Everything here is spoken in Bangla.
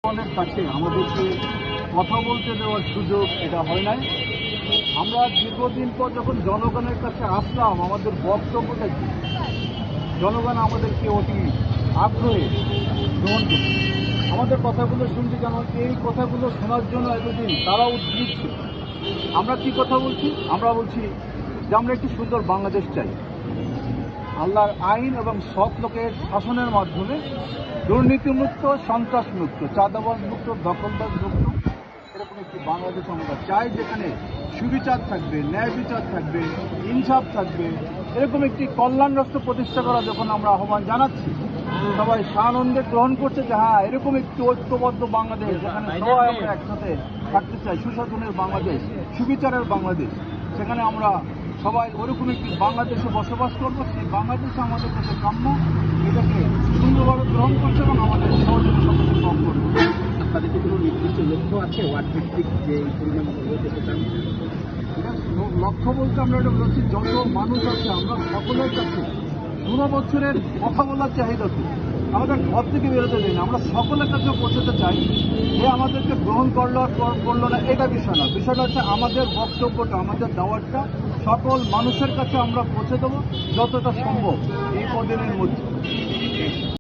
জনগণের কাছে আমাদেরকে কথা বলতে দেওয়ার সুযোগ এটা হয় নাই। আমরা দীর্ঘদিন পর যখন জনগণের কাছে আসলাম, আমাদের বক্তব্যটা কি, জনগণ আমাদেরকে অতি আগ্রহে গ্রহণ করছে। আমাদের কথাগুলো শুনতে, যেন এই কথাগুলো শোনার জন্য এতদিন তারা উদ্গ্রীব ছিল। আমরা কি কথা বলছি? আমরা বলছি যে আমরা একটি সুন্দর বাংলাদেশ চাই, আল্লাহর আইন এবং সৎ লোকের শাসনের মাধ্যমে দুর্নীতিমুক্ত, সন্ত্রাসমুক্ত, চাঁদাবাজ মুক্ত, দখলবাজ মুক্ত এরকম একটি বাংলাদেশ আমরা চাই, যেখানে সুবিচার থাকবে, ন্যায় বিচার থাকবে, ইনসাফ থাকবে। এরকম একটি কল্যাণ রাষ্ট্র প্রতিষ্ঠা করা যখন আমরা আহ্বান জানাচ্ছি, সবাই সানন্দে গ্রহণ করছে যে হ্যাঁ, এরকম একটি ঐক্যবদ্ধ বাংলাদেশ, যেখানে সবাই আমরা একসাথে থাকতে চাই, সুশাসনের বাংলাদেশ, সুবিচারের বাংলাদেশ, সেখানে আমরা সবাই ওরকম একটি বাংলাদেশে বসবাস করবো। সেই বাংলাদেশে আমাদের কাছে কাম্য, এটাকে সুন্দরভাবে গ্রহণ করছে এবং আমাদের সহযোগিতা সকলে কম করবে। আপনাদের কি কোনো নির্দিষ্ট লক্ষ্য আছে ওয়ার্ড ভিত্তিক যে পরিণাম পেতে চান? লক্ষ্য বলতে আমরা এটা বলছি, যত মানুষ আছে আমরা সকলের কাছে 16 বছরের কথা বলার চাহিদা তো আমাদের ঘর থেকে বেরোতে দেয় না। আমরা সকলের কাছে পৌঁছতে চাই। যে আমাদেরকে গ্রহণ করলো না এটা বিষয় না, বিষয়টা হচ্ছে আমাদের বক্তব্যটা, আমাদের দাওয়াতটা সকল মানুষের কাছে আমরা পৌঁছে দেবো যতটা সম্ভব এই কদিনের মধ্যে।